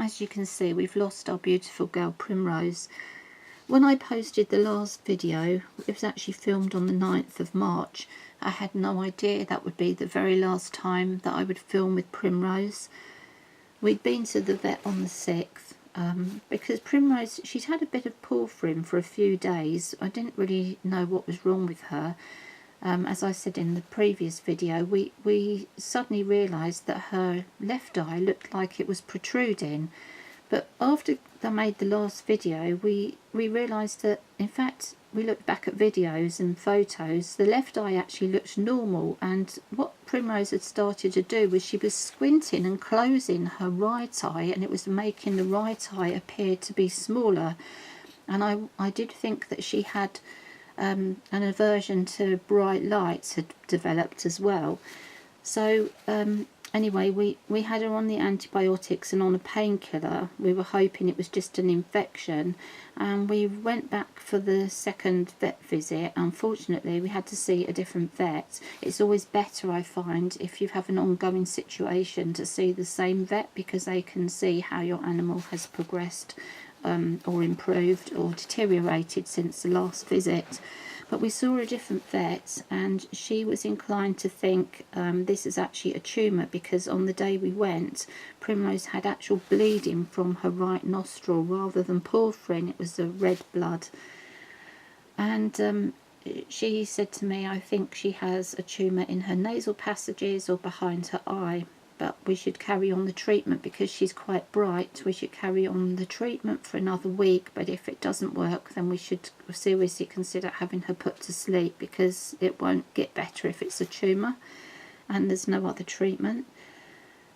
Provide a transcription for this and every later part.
as you can see, we've lost our beautiful girl Primrose. When I posted the last video, it was actually filmed on the 9th of March. I had no idea that would be the very last time that I would film with Primrose. We'd been to the vet on the 6th because Primrose, she'd had a bit of porphyrin for a few days. I didn't really know what was wrong with her. As I said in the previous video, we suddenly realised that her left eye looked like it was protruding. But after I made the last video, we realised that, in fact, we looked back at videos and photos, the left eye actually looked normal, and what Primrose had started to do was she was squinting and closing her right eye, and it was making the right eye appear to be smaller. And I did think that she had an aversion to bright lights had developed as well. So anyway, we had her on the antibiotics and on a painkiller. We were hoping it was just an infection, and we went back for the second vet visit. Unfortunately, we had to see a different vet. It's always better, I find, if you have an ongoing situation, to see the same vet, because they can see how your animal has progressed or improved or deteriorated since the last visit. But we saw a different vet, and she was inclined to think this is actually a tumour, because on the day we went, Primrose had actual bleeding from her right nostril rather than porphyrin. It was the red blood. And she said to me, I think she has a tumour in her nasal passages or behind her eye, but we should carry on the treatment because she's quite bright. We should carry on the treatment for another week, but if it doesn't work, then we should seriously consider having her put to sleep, because it won't get better if it's a tumour and there's no other treatment.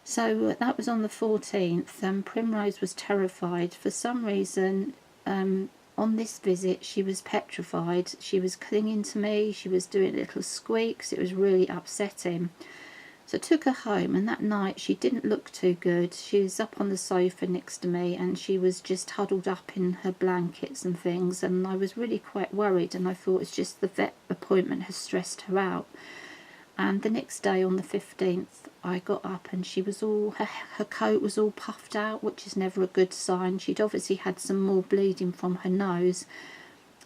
So that was on the 14th, and Primrose was terrified. For some reason, on this visit, she was petrified. She was clinging to me, she was doing little squeaks. It was really upsetting. So I took her home, and that night she didn't look too good. She was up on the sofa next to me, and she was just huddled up in her blankets and things, and I was really quite worried, and I thought it's just the vet appointment has stressed her out. And the next day, on the 15th, I got up and she was all, her coat was all puffed out, which is never a good sign. She'd obviously had some more bleeding from her nose.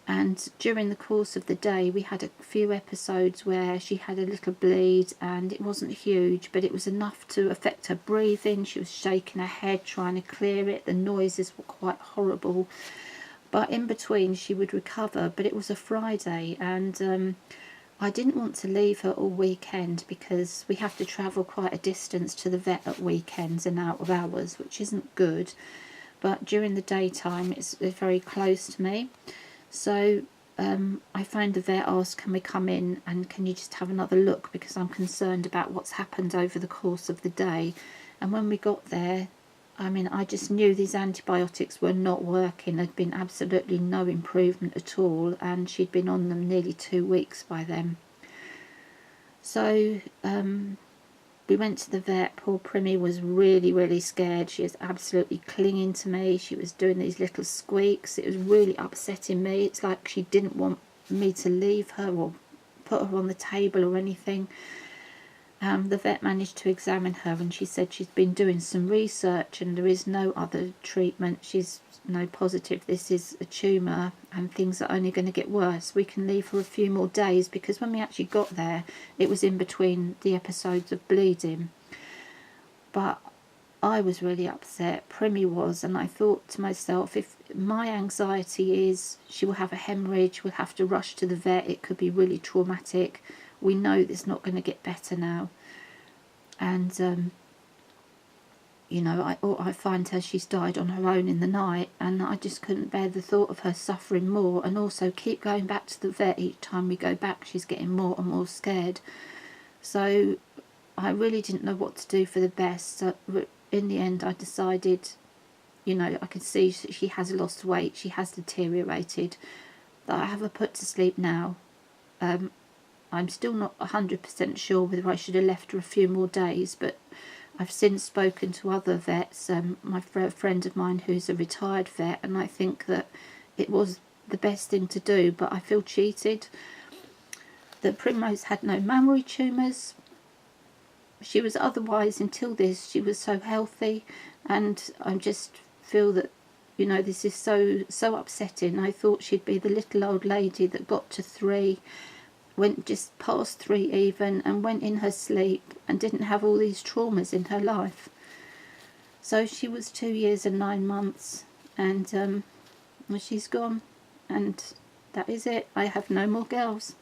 And during the course of the day, we had a few episodes where she had a little bleed, and it wasn't huge, but it was enough to affect her breathing. She was shaking her head, trying to clear it. The noises were quite horrible. But in between, she would recover. But it was a Friday, and I didn't want to leave her all weekend, because we have to travel quite a distance to the vet at weekends and out of hours, which isn't good. But during the daytime, it's very close to me. So I phoned the vet, asked, can we come in and can you just have another look, because I'm concerned about what's happened over the course of the day. And when we got there, I mean, I just knew these antibiotics were not working. There'd been absolutely no improvement at all, and she'd been on them nearly 2 weeks by then. So we went to the vet. Poor Primmy was really, really scared. She was absolutely clinging to me. She was doing these little squeaks. It was really upsetting me. It's like she didn't want me to leave her or put her on the table or anything. The vet managed to examine her, and she said she's been doing some research and there is no other treatment. She's positive this is a tumour and things are only going to get worse. We can leave her a few more days, because when we actually got there, it was in between the episodes of bleeding. But I was really upset, Primmy was, and I thought to myself, if my anxiety is she will have a hemorrhage, we'll have to rush to the vet, it could be really traumatic. We know it's not going to get better now. And I find her, she's died on her own in the night, and I just couldn't bear the thought of her suffering more, and also keep going back to the vet. Each time we go back, she's getting more and more scared. So I really didn't know what to do for the best. So in the end, I decided, I could see she has lost weight, she has deteriorated, that I have her put to sleep now. I'm still not 100% sure whether I should have left her a few more days, but I've since spoken to other vets, my friend of mine who's a retired vet, and I think that it was the best thing to do, but I feel cheated. That Primrose had no mammary tumours. She was otherwise, until this, she was so healthy. And I just feel that, you know, this is so upsetting. I thought she'd be the little old lady that got to 3, went just past 3 even, and went in her sleep and didn't have all these traumas in her life. So she was 2 years and 9 months, and she's gone, and that is it. I have no more girls.